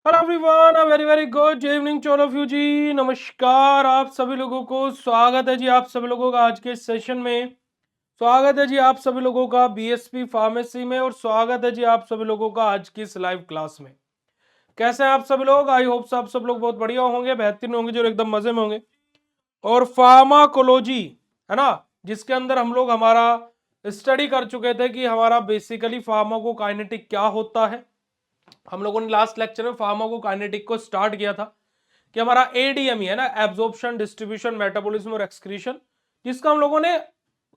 Hello everyone, a very very good evening to all of you ji. नमस्कार आप सभी लोगों को, स्वागत है जी आप सभी लोगों का आज के सेशन में। स्वागत है जी आप सभी लोगों का बीएसपी फार्मेसी में, और स्वागत है जी आप सभी लोगों का आज की इस लाइव क्लास में। कैसे हैं आप सभी लोग? आई होप आप सब लोग बहुत बढ़िया होंगे, बेहतरीन होंगे जो एकदम मजे में होंगे। और फार्माकोलॉजी है ना, जिसके अंदर हम लोग हमारा स्टडी कर चुके थे कि हमारा बेसिकली फार्माकोकाइनेटिक क्या होता है। हम लोगों ने लास्ट लेक्चर में फार्माकोकाइनेटिक को स्टार्ट किया था कि हमारा एडीएम है ना, एब्जॉर्प्शन, डिस्ट्रीब्यूशन, मेटाबॉलिज्म और एक्सक्रीशन, जिसका हम लोगों ने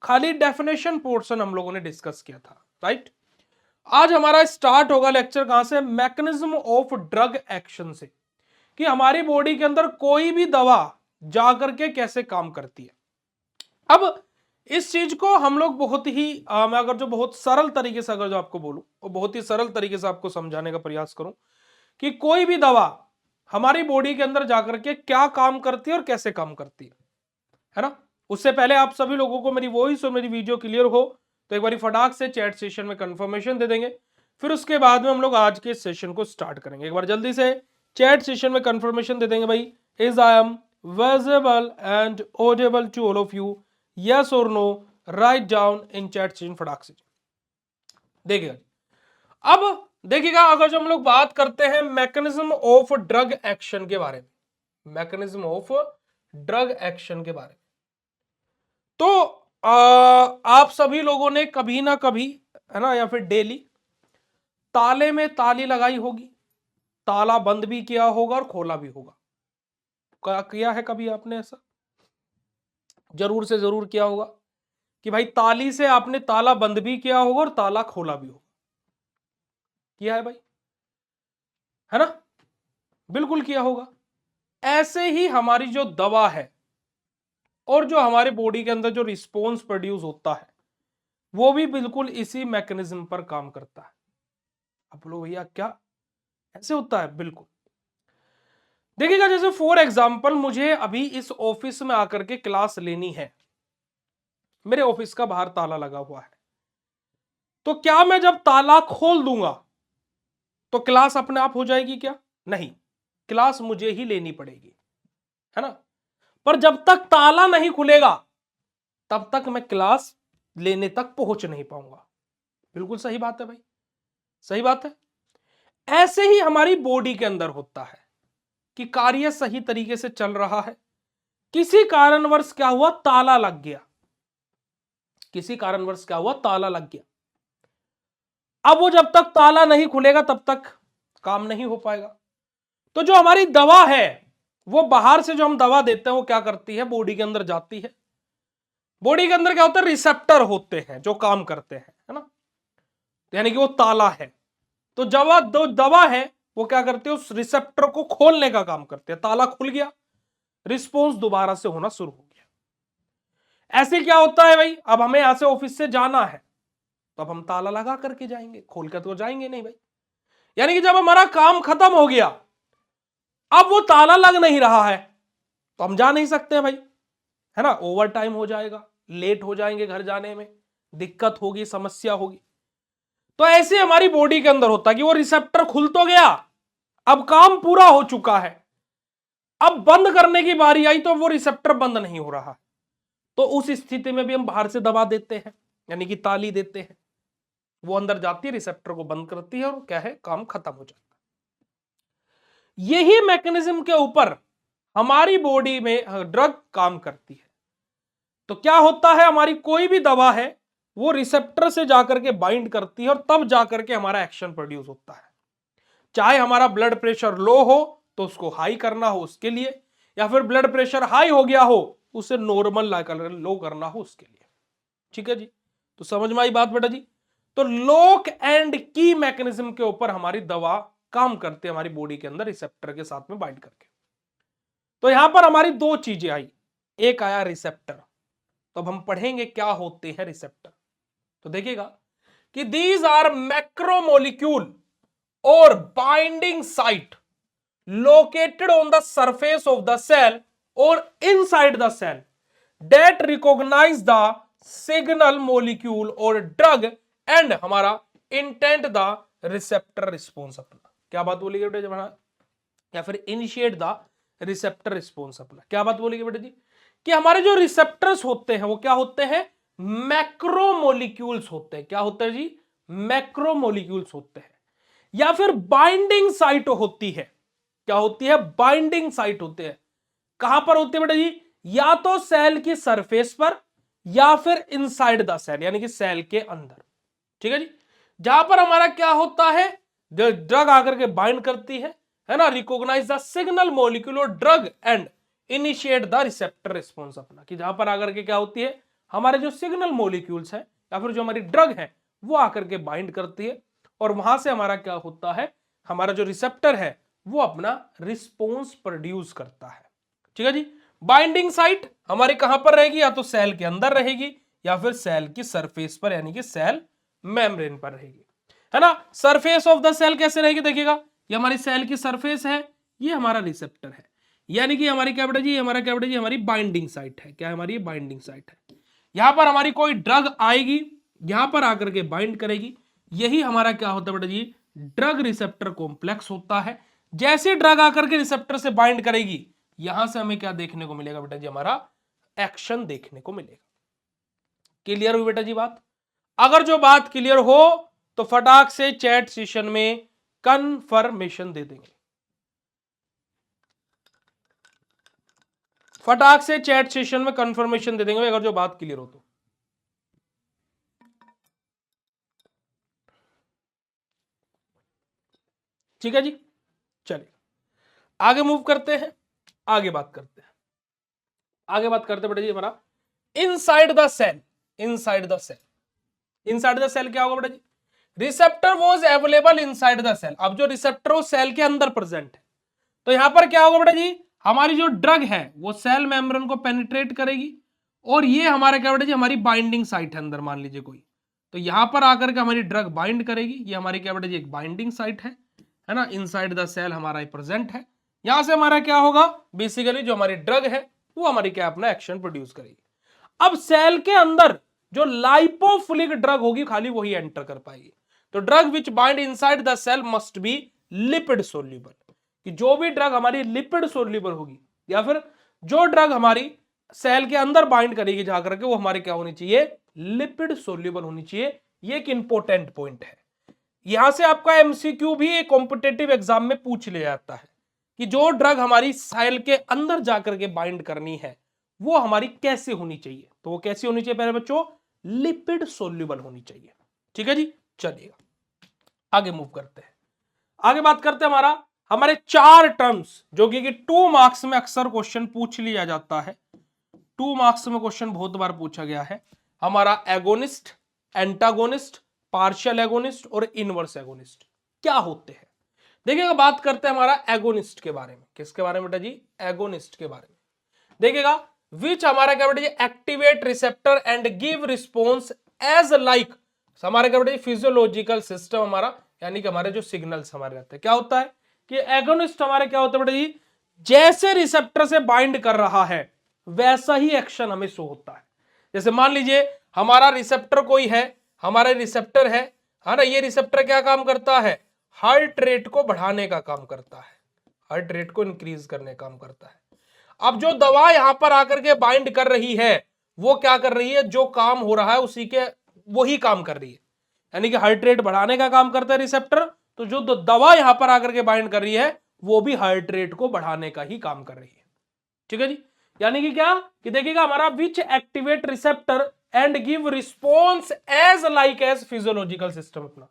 खाली डेफिनेशन पोर्शन हम लोगों ने डिस्कस किया था, राइट। आज हमारा स्टार्ट होगा लेक्चर कहां से? मैकेनिज्म ऑफ ड्रग एक्शन से, कि हमारी बॉडी के अंदर कोई भी दवा जाकर के कैसे काम करती है। अब इस चीज को हम लोग बहुत ही मैं अगर जो बहुत सरल तरीके से अगर जो आपको बोलूं, और बहुत ही सरल तरीके से आपको समझाने का प्रयास करूं कि कोई भी दवा हमारी बॉडी के अंदर जाकर के क्या काम करती है और कैसे काम करती है ना। उससे पहले आप सभी लोगों को मेरी वॉइस और मेरी वीडियो क्लियर हो तो एक बार फटाक से चैट सेशन में कंफर्मेशन दे देंगे, फिर उसके बाद में हम लोग आज के सेशन को स्टार्ट करेंगे। एक बार जल्दी से चैट सेशन में कंफर्मेशन दे देंगे भाई, is I am visible and audible to all of you, yes और no, right down in chat session फटाक से। देखिएगा, अब देखिएगा, अगर जो हम लोग बात करते हैं मैकेनिज्म ऑफ ड्रग एक्शन के बारे में, मैकेनिज्म ऑफ ड्रग एक्शन के बारे में, तो आप सभी लोगों ने कभी ना कभी, है ना, या फिर डेली ताले में ताली लगाई होगी, ताला बंद भी किया होगा और खोला भी होगा। क्या किया है कभी आपने ऐसा? जरूर से जरूर किया होगा कि भाई ताली से आपने ताला बंद भी किया होगा और ताला खोला भी होगा। किया है भाई, है ना? बिल्कुल किया होगा। ऐसे ही हमारी जो दवा है और जो हमारे बॉडी के अंदर जो रिस्पॉन्स प्रोड्यूस होता है, वो भी बिल्कुल इसी मैकेनिज्म पर काम करता है। अब बोलो भैया क्या ऐसे होता है? बिल्कुल। देखिएगा, जैसे फॉर एग्जांपल मुझे अभी इस ऑफिस में आकर के क्लास लेनी है, मेरे ऑफिस का बाहर ताला लगा हुआ है, तो क्या मैं जब ताला खोल दूंगा तो क्लास अपने आप हो जाएगी क्या? नहीं, क्लास मुझे ही लेनी पड़ेगी, है ना। पर जब तक ताला नहीं खुलेगा तब तक मैं क्लास लेने तक पहुंच नहीं पाऊंगा। बिल्कुल सही बात है भाई, सही बात है। ऐसे ही हमारी बॉडी के अंदर होता है कि कार्य सही तरीके से चल रहा है, किसी कारणवश क्या हुआ, ताला लग गया, किसी कारणवश क्या हुआ, ताला लग गया। अब वो जब तक ताला नहीं खुलेगा तब तक काम नहीं हो पाएगा। तो जो हमारी दवा है, वो बाहर से जो हम दवा देते हैं वो क्या करती है, बॉडी के अंदर जाती है। बॉडी के अंदर क्या होता है, रिसेप्टर होते हैं जो काम करते हैं, है ना। यानी कि वो ताला है, तो दवा है वो क्या करते हैं, उस रिसेप्टर को खोलने का काम करते हैं। ताला खुल गया, रिस्पॉन्स दोबारा से होना शुरू हो गया। ऐसे क्या होता है भाई, अब हमें यहां से ऑफिस से जाना है, तो अब हम ताला लगा करके जाएंगे, खोल कर तो जाएंगे नहीं भाई। यानी कि जब हमारा काम खत्म हो गया, अब वो ताला लग नहीं रहा है, तो हम जा नहीं सकते भाई, है ना। ओवर टाइम हो जाएगा, लेट हो जाएंगे घर जाने में, दिक्कत होगी, समस्या होगी। तो ऐसे हमारी बॉडी के अंदर होता है कि वो रिसेप्टर खुल तो गया, अब काम पूरा हो चुका है, अब बंद करने की बारी आई तो वो रिसेप्टर बंद नहीं हो रहा। तो उस स्थिति में भी हम बाहर से दबा देते हैं, यानी कि ताली देते हैं, वो अंदर जाती है, रिसेप्टर को बंद करती है, और क्या है, काम खत्म हो जाता है। यही मैकेनिज्म के ऊपर हमारी बॉडी में ड्रग काम करती है। तो क्या होता है, हमारी कोई भी दवा है वो रिसेप्टर से जाकर के बाइंड करती है, और तब जाकर के हमारा एक्शन प्रोड्यूस होता है। चाहे हमारा ब्लड प्रेशर लो हो तो उसको हाई करना हो उसके लिए, या फिर ब्लड प्रेशर हाई हो गया हो उसे नॉर्मल लो करना हो उसके लिए। ठीक है जी, तो समझ में आई बात बेटा जी। तो लॉक एंड की मैकेनिज्म के ऊपर हमारी दवा काम करती है, हमारी बॉडी के अंदर रिसेप्टर के साथ में बाइंड करके। तो यहां पर हमारी दो चीजें आई, एक आया रिसेप्टर। तो अब हम पढ़ेंगे क्या होते हैं रिसेप्टर। तो देखिएगा कि दीज आर मैक्रोमोलिक्यूल और binding site located on the surface of the cell or inside the cell that recognize the signal molecule or drug and हमारा intent the receptor response। अपना क्या बात बोली बेटे जब या फिर इनिशिएट द रिसेप्टर रिस्पॉन्स अपना। क्या बात बोलेगी बेटा जी कि हमारे जो रिसेप्टर्स होते हैं वो क्या होते हैं, मैक्रोमोलिक्यूल्स होते हैं। क्या होते हैं जी, मैक्रोमोलिक्यूल्स होते हैं। या फिर बाइंडिंग साइट होती है। क्या होती है, बाइंडिंग साइट होते हैं। कहां पर होते हैं बेटा जी, या तो सेल की सरफेस पर या फिर इनसाइड द सेल, यानी कि सेल के अंदर। ठीक है जी, जहां पर हमारा क्या होता है, ड्रग आकर के बाइंड करती है ना, रिकॉग्नाइज द सिग्नल मॉलिक्यूल और drug and initiate the receptor response अपना। कि जहां पर आकर के क्या होती है, हमारे जो सिग्नल मॉलिक्यूल्स है या फिर जो हमारी ड्रग है वो आकर के बाइंड करती है और वहां से हमारा क्या होता है, हमारा जो रिसेप्टर है वो अपना रिस्पॉन्स प्रोड्यूस करता है। ठीक है जी, बाइंडिंग साइट हमारी कहां पर रहेगी, या तो सेल के अंदर रहेगी या फिर सेल की सरफेस पर यानी कि सेल मेम्ब्रेन पर रहेगी, है ना। सरफेस ऑफ द सेल कैसे रहेगी, देखिएगा ये हमारी सेल की सरफेस है, ये हमारा रिसेप्टर है, यानी कि हमारी क्या बेटा जी, हमारा क्या बेटा जी, हमारी बाइंडिंग साइट है। क्या है हमारी बाइंडिंग साइट है। यहां पर हमारी कोई ड्रग आएगी, यहां पर आकर के बाइंड करेगी, यही हमारा क्या होता है बेटा जी, ड्रग रिसेप्टर कॉम्प्लेक्स होता है। जैसे ड्रग आकर के रिसेप्टर से बाइंड करेगी, यहां से हमें क्या देखने को मिलेगा बेटा जी, हमारा एक्शन देखने को मिलेगा। क्लियर हुई बेटा जी बात। अगर जो बात क्लियर हो तो फटाक से चैट सेशन में कंफर्मेशन दे देंगे, फटाक से चैट सेशन में कंफर्मेशन दे देंगे अगर जो बात क्लियर हो तो। ठीक है जी, चलिए आगे मूव करते हैं, आगे बात करते हैं, आगे बात करते हैं बेटा जी हमारा inside the cell. Inside the cell, inside the cell क्या होगा बेटा जी, receptor was available inside the cell. अब जो रिसेप्टर वो सेल के अंदर प्रेजेंट है, तो यहां पर क्या होगा बेटा जी, हमारी जो ड्रग है वो सेल मेम्ब्रेन को पेनिट्रेट करेगी और ये हमारा क्या बेटा जी, हमारी बाइंडिंग साइट है अंदर, मान लीजिए कोई, तो यहां पर आकर के हमारी ड्रग बाइंड करेगी, ये हमारी क्या बेटा जी, एक बाइंडिंग साइट है ना, इनसाइड द सेल हमारा प्रेजेंट है। यहां से हमारा क्या होगा, बेसिकली जो हमारी ड्रग है वो हमारी क्या अपना एक्शन प्रोड्यूस करेगी। अब सेल के अंदर जो लाइपोफिलिक ड्रग होगी खाली वही एंटर कर पाएगी। तो drug which bind inside the cell must be lipid soluble, कि जो भी ड्रग हमारी लिपिड सोल्यूबल होगी या फिर जो ड्रग हमारी सेल के अंदर बाइंड करेगी जाकर के, वो हमारी क्या होनी चाहिए, लिपिड सोल्यूबल होनी चाहिए। ये एक इंपॉर्टेंट पॉइंट है। यहां से आपका एमसीक्यू भी एक कॉम्पिटेटिव एग्जाम में पूछ लिया जाता है कि जो ड्रग हमारी सेल के अंदर जाकर के बाइंड करनी है वो हमारी कैसे होनी चाहिए, तो वो कैसी होनी चाहिए प्यारे बच्चों, लिपिड सोल्यूबल होनी चाहिए। ठीक है जी, चलिए आगे मूव करते हैं, आगे बात करते हैं हमारा हमारे 4 टर्म्स जो कि 2 मार्क्स में अक्सर क्वेश्चन पूछ लिया जाता है। 2 मार्क्स में क्वेश्चन बहुत बार पूछा गया है, हमारा एगोनिस्ट, एंटागोनिस्ट, पार्शियल एगोनिस्ट और इनवर्स एगोनिस्ट क्या होते हैं। देखिएगा बात करते हैं हमारा एगोनिस्ट के बारे में। किसके बारे में बेटा जी, एगोनिस्ट के बारे में। देखिएगा विच हमारा क्या बेटा जी, activate receptor and give response as like, हमारे क्या बेटा जी, फिजियोलॉजिकल सिस्टम हमारा, यानी कि हमारे जो सिग्नल्स हमारे रहते हैं। क्या होता है कि एगोनिस्ट हमारे क्या होता है बेटा जी, जैसे रिसेप्टर से बाइंड कर रहा है वैसा ही एक्शन हमें शो होता है। जैसे मान लीजिए हमारा रिसेप्टर कोई है, हमारा रिसेप्टर है ना, ये रिसेप्टर क्या काम करता है, हार्ट रेट को बढ़ाने का काम करता है, हार्ट रेट को इंक्रीज करने का काम करता है। अब जो दवा यहां पर आकर के बाइंड कर रही है वो क्या कर रही है, जो काम हो रहा है उसी के वही काम कर रही है, यानी कि हार्ट रेट बढ़ाने का काम करता है रिसेप्टर, तो जो दवा यहां पर आकर के बाइंड कर रही है वो भी हार्ट रेट को बढ़ाने का ही काम कर रही है। ठीक है जी, यानी कि क्या, कि देखिएगा हमारा which activate receptor and give response as like as physiological system अपना,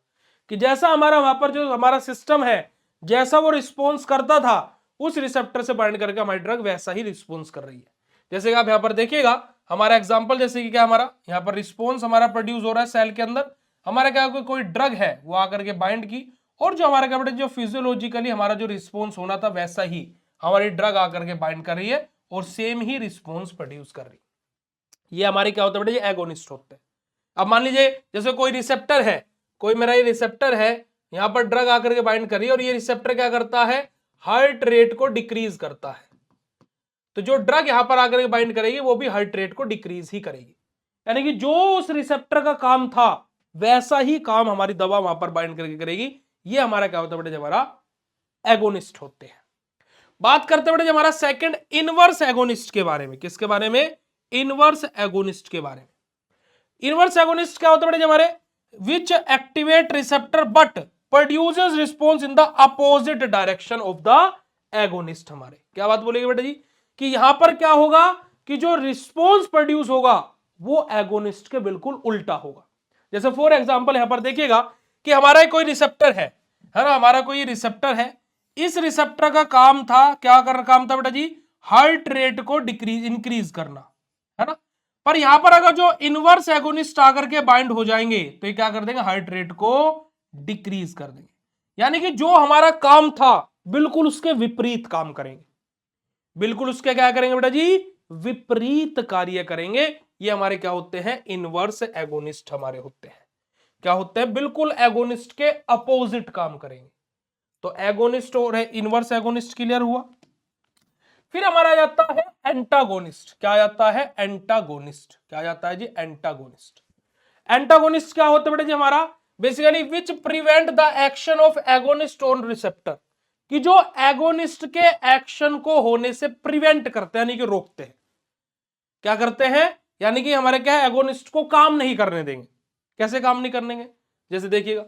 कि जैसा हमारा वहां पर जो हमारा सिस्टम है जैसा वो रिस्पॉन्स करता था उस रिसेप्टर से बाइंड करके हमारी ड्रग वैसा ही रिस्पॉन्स कर रही है। जैसे कि आप यहां पर देखिएगा हमारा एग्जांपल, जैसे कि क्या हमारा यहां पर रिस्पॉन्स हमारा प्रोड्यूस हो रहा है सेल के अंदर, हमारा क्या कोई ड्रग है वो आकर के बाइंड की और जो हमारा क्या जो फिजियोलॉजिकली हमारा जो रिस्पॉन्स होना था वैसा ही हमारी ड्रग आकर के बाइंड कर रही है और सेम ही रिस्पॉन्स प्रोड्यूस कर रही है। ये हमारे क्या होता है बेटा, ये एगोनिस्ट होते हैं। अब मान लीजिए जैसे कोई रिसेप्टर है, कोई मेरा ये रिसेप्टर है, यहां पर ड्रग आकर के बाइंड कर रही है और ये रिसेप्टर क्या करता है, हार्ट रेट को डिक्रीज करता है, तो जो ड्रग यहां पर आकर के बाइंड करेगी वो भी हार्ट रेट को डिक्रीज ही करेगी, यानी कि जो उस रिसेप्टर का काम था वैसा ही काम हमारी दवा वहां पर बाइंड करके करेगी। ये हमारा क्या होता है बेटा, हमारा एगोनिस्ट होते हैं। बात करते बेटा जी हमारा सेकंड इनवर्स एगोनिस्ट के बारे में। किसके बारे में? इनवर्स एगोनिस्ट के बारे में। इनवर्स एगोनिस्ट क्या होता है बेटा जी हमारे? Which activate receptor but produces response in the opposite direction of the agonist. हमारे क्या बात बोलेंगे बेटा जी कि यहां पर क्या होगा कि जो रिस्पॉन्स प्रोड्यूस होगा वो एगोनिस्ट के बिल्कुल उल्टा होगा। जैसे फॉर एग्जांपल यहां पर देखिएगा कि हमारा कोई रिसेप्टर है ना, हमारा कोई रिसेप्टर है। इस रिसेप्टर का काम था, क्या करना काम था बेटा जी? हार्ट रेट को डिक्रीज इंक्रीज करना, है ना। पर यहां पर अगर जो इनवर्स एगोनिस्ट आकर के बाइंड हो जाएंगे तो ये क्या कर देंगे? हार्ट रेट को डिक्रीज कर देंगे। यानी कि जो हमारा काम था बिल्कुल उसके विपरीत काम करेंगे, बिल्कुल उसके क्या करेंगे बेटा जी? विपरीत कार्य करेंगे। ये हमारे क्या होते हैं? इनवर्स एगोनिस्ट हमारे होते हैं। क्या होते हैं? बिल्कुल एगोनिस्ट के अपोजिट काम करेंगे। तो एगोनिस्ट और इनवर्स एगोनिस्ट क्लियर हुआ। फिर हमारा जाता है एंटागोनिस्ट। क्या जाता है? एंटागोनिस्ट। क्या जाता है जी? एंटागोनिस्ट। एंटागोनिस्ट क्या होता है बेटा जी हमारा? Basically which prevent the action of agonist on receptor, कि जो एगोनिस्ट के एक्शन को होने से प्रिवेंट करते हैं, यानी कि रोकते हैं। क्या करते हैं? यानी कि हमारे क्या है? एगोनिस्ट को काम नहीं करने देंगे। कैसे काम नहीं करने देंगे? जैसे देखिएगा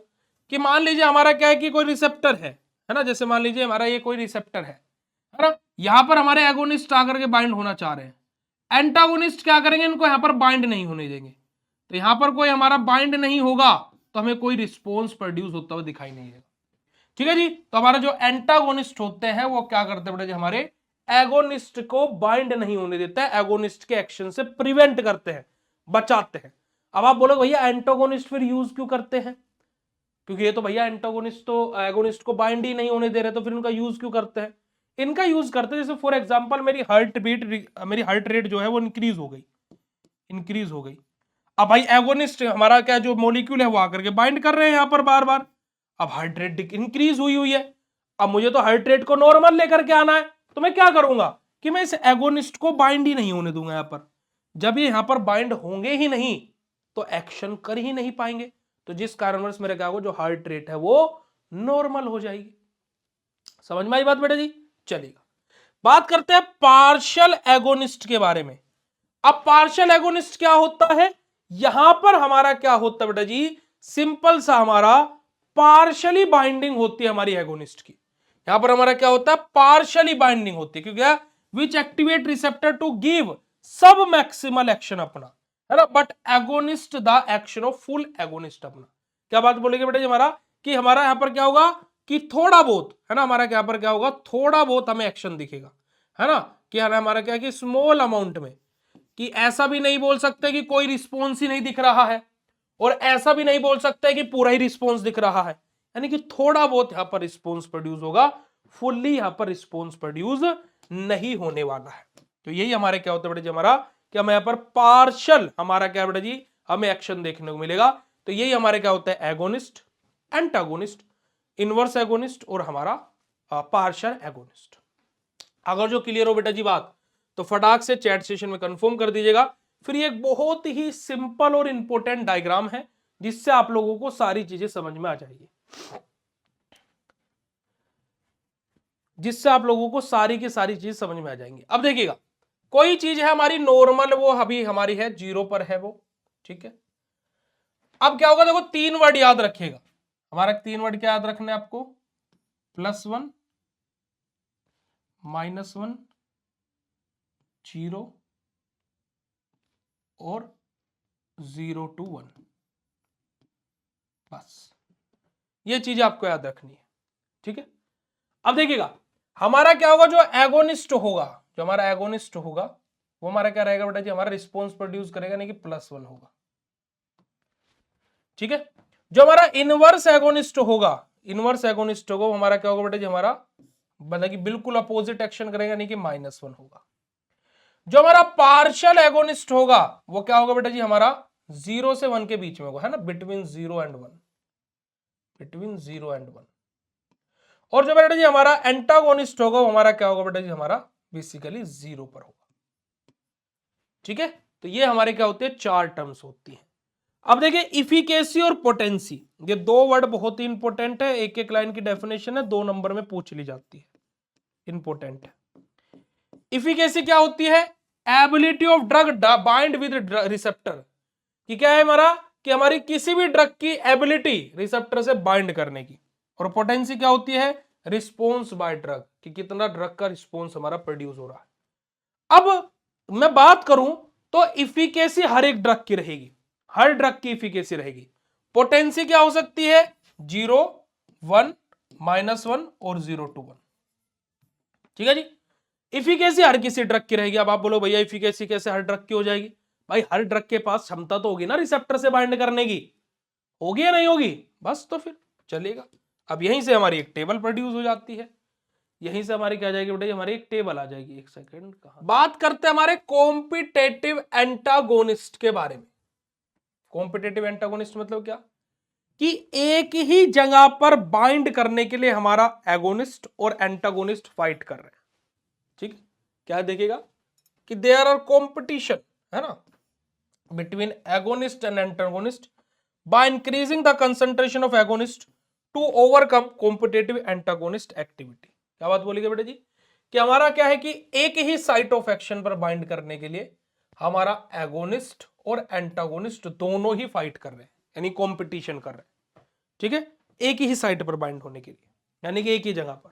कि मान लीजिए हमारा क्या है कि कोई रिसेप्टर है ना, जैसे मान लीजिए हमारा ये कोई रिसेप्टर है ना, यहां पर हमारे एगोनिस्ट आकर के बाइंड होना चाह रहे हैं। एंटागोनिस्ट क्या करेंगे? इनको यहां पर बाइंड नहीं होने देंगे। तो यहां पर कोई हमारा बाइंड नहीं होगा तो हमें कोई रिस्पॉन्स प्रोड्यूस होता हुआ दिखाई नहीं देगा। ठीक है जी। तो हमारा जो एंटागोनिस्ट होते हैं वो क्या करते हैं बेटा जी? हमारे एगोनिस्ट को बाइंड नहीं होने देते हैं, एगोनिस्ट के एक्शन से प्रिवेंट करते हैं, बचाते हैं। अब आप बोलोगे भैया एंटागोनिस्ट फिर यूज क्यों करते हैं? क्योंकि ये तो भैया एंटागोनिस्ट तो एगोनिस्ट को बाइंड ही नहीं होने दे रहे, तो फिर इनका यूज क्यों करते हैं? इनका यूज करते हैं जैसे फॉर एग्जांपल मेरी हार्ट रेट जो है वो इंक्रीज हो गई, इंक्रीज हो गई। अब भाई एगोनिस्ट हमारा क्या जो मॉलिक्यूल है वो आकर के बाइंड कर रहे हैं यहां पर बार बार। अब हार्ट रेट इंक्रीज हुई हुई है, अब मुझे तो हार्ट रेट को नॉर्मल लेकर के आना है, तो मैं क्या करूंगा कि मैं इस एगोनिस्ट को बाइंड ही नहीं होने दूंगा यहां पर। जब ये यहां पर बाइंड होंगे ही नहीं तो एक्शन कर ही नहीं पाएंगे, तो जिस कारणवश मेरे क्या होगा? जो हार्ट रेट है वो नॉर्मल हो जाएगी। समझ में आई बात बेटा जी? चलिएगा बात करते हैं पार्शियल एगोनिस्ट के बारे में। अब पार्शियल एगोनिस्ट क्या होता है? यहां पर हमारा क्या होता है बेटा जी? सिंपल सा हमारा पार्शियली बाइंडिंग होती है हमारी एगोनिस्ट की। यहां पर हमारा क्या होता है? पार्शियली बाइंडिंग होती है। क्योंकि विच एक्टिवेट रिसेप्टर टू गिव सब मैक्सिमल एक्शन अपना, है ना, but agonist the action of full agonist अपना। क्या बात बोलेंगे बेटा जी हमारा कि हमारा यहां पर क्या होगा कि थोड़ा बहुत, है ना, हमारा यहाँ पर क्या होगा? थोड़ा बहुत हमें एक्शन दिखेगा, है ना, कि हमारा क्या है कि स्मॉल अमाउंट में, कि ऐसा भी नहीं बोल सकते कि कोई रिस्पॉन्स ही नहीं दिख रहा है और ऐसा भी नहीं बोल सकते कि पूरा ही रिस्पॉन्स दिख रहा है। यानी कि थोड़ा बहुत यहां पर रिस्पॉन्स प्रोड्यूस होगा, फुल्ली यहां पर रिस्पॉन्स प्रोड्यूस नहीं होने वाला है। तो यही हमारे क्या होता है बेटा जी हमारा कि हम यहां पर पार्शियल हमारा क्या बेटा जी हमें एक्शन देखने को मिलेगा। तो यही हमारे क्या होता है? एगोनिस्ट, एंटागोनिस्ट, इनवर्स एगोनिस्ट और हमारा पार्शियल एगोनिस्ट। अगर जो क्लियर हो बेटा जी बात तो फटाक से चैट सेशन में कंफर्म कर दीजिएगा। फिर ये एक बहुत ही सिंपल और इंपॉर्टेंट डायग्राम है जिससे आप लोगों को सारी चीजें समझ में आ जाएगी, जिससे आप लोगों को सारी की सारी चीज समझ में आ जाएंगी। अब देखिएगा कोई चीज है हमारी नॉर्मल, वो अभी हमारी है 0 पर है वो, ठीक है। अब क्या होगा? देखो 3 वर्ड याद रखिएगा, हमारा 3 वर्ड क्या याद रखना है आपको? +1, -1, 0 और 0 to 1, बस ये चीज आपको याद रखनी है, ठीक है। अब देखिएगा हमारा क्या होगा? जो एगोनिस्ट होगा, जो हमारा एगोनिस्ट होगा वो हमारा क्या रहेगा बेटा जी? हमारा रिस्पॉन्स प्रोड्यूस करेगा, नहीं कि +1 होगा, ठीक है। जो हमारा इनवर्स एगोनिस्ट होगा, इनवर्स एगोनिस्ट होगा वो हमारा क्या होगा बेटा जी? हमारा मतलब कि बिल्कुल अपोजिट एक्शन करेगा, नहीं कि -1 होगा। जो हमारा पार्शियल एगोनिस्ट होगा वो क्या होगा बेटा जी? हमारा 0 से 1 के बीच में होगा, है ना, बिटवीन 0 and 1, बिटवीन 0 and 1। और जो बेटा जी हमारा एंटागोनिस्ट होगा वो हमारा क्या होगा बेटा जी? हमारा बेसिकली 0 पर होगा, ठीक है। तो ये हमारे क्या होते हैं? 4 टर्म्स होती हैं। अब देखिए इफिकेसी और पोटेंसी, ये 2 वर्ड बहुत ही इंपॉर्टेंट है, एक एक लाइन की डेफिनेशन है, 2 नंबर में पूछ ली जाती है। इंपॉर्टेंट है। इफिकेसी क्या होती है? Ability of drug bind with receptor, कि क्या है हमारा, कि हमारी किसी भी ड्रग की एबिलिटी रिसेप्टर से बाइंड करने की। और पोटेंसी क्या होती है? रिस्पॉन्स बाय ड्रग, कि कितना ड्रग का रिस्पॉन्स हमारा प्रोड्यूस हो रहा है। अब मैं बात करूं तो इफिकेसी हर एक ड्रग की रहेगी, हर ड्रग की इफिकेसी रहेगी। पोटेंसी क्या हो सकती है? 0, 1, -1 और 0 to 1। ठीक है जी। इफिकेसी हर किसी ड्रग की रहेगी। अब आप बोलो भैया इफिकेसी कैसे हर ड्रग की हो जाएगी? भाई हर ड्रग के पास क्षमता तो होगी ना रिसेप्टर से बाइंड करने की, होगी या नहीं होगी? बस तो फिर चलेगा। अब यहीं से हमारी एक टेबल प्रोड्यूस हो जाती है, यहीं से हमारी क्या आ जाएगी बेटा, हमारी एक टेबल आ जाएगी। एक सेकंड, कहां बात करते हैं हमारे कॉम्पिटेटिव एंटागोनिस्ट के बारे में। कॉम्पिटेटिव एंटागोनिस्ट मतलब क्या, कि एक ही जगह पर बाइंड करने के लिए हमारा एगोनिस्ट और एंटागोनिस्ट फाइट कर रहे हैं। ठीक, क्या देखेगा कि देयर आर कॉम्पिटिशन, है ना, between agonist and antagonist by increasing the concentration of agonist to overcome competitive antagonist activity. क्या बात बोलिए बेटा जी, कि हमारा क्या है कि एक ही साइट ऑफ एक्शन पर बाइंड करने के लिए हमारा एगोनिस्ट और एंटागोनिस्ट दोनों ही फाइट कर रहे हैं, यानी कॉम्पिटिशन कर रहे हैं। ठीक है, एक ही साइट पर बाइंड होने के लिए, यानी कि एक ही जगह पर।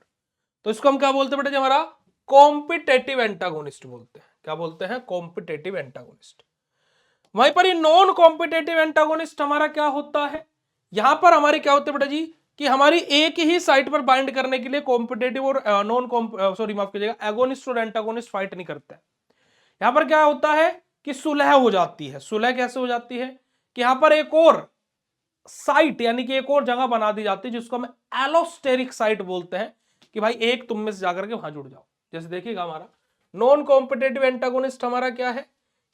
तो इसको हम क्या बोलते हैं बेटा जी, हमारा कॉम्पिटेटिव एंटागोनिस्ट बोलते हैं। क्या बोलते हैं? Competitive antagonist. वहीं पर ये नॉन कॉम्पिटेटिव एंटागोनिस्ट हमारा क्या होता है? यहां पर हमारे क्या होते हैं बेटा जी, कि हमारी एक ही साइट पर बाइंड करने के लिए कॉम्पिटेटिव और नॉन सॉरी माफ कीजिएगा, एगोनिस्ट और एंटागोनिस्ट फाइट नहीं करते हैं। यहां पर क्या होता है कि सुलह हो जाती है। सुलह कैसे हो जाती है? कि यहां पर एक और साइट, यानी कि एक और जगह बना दी जाती है जिसको हम एलोस्टेरिक साइट बोलते हैं, कि भाई एक तुम में से जाकर के वहां जुड़ जाओ। जैसे देखिएगा हमारा नॉन कॉम्पिटेटिव एंटागोनिस्ट हमारा क्या है,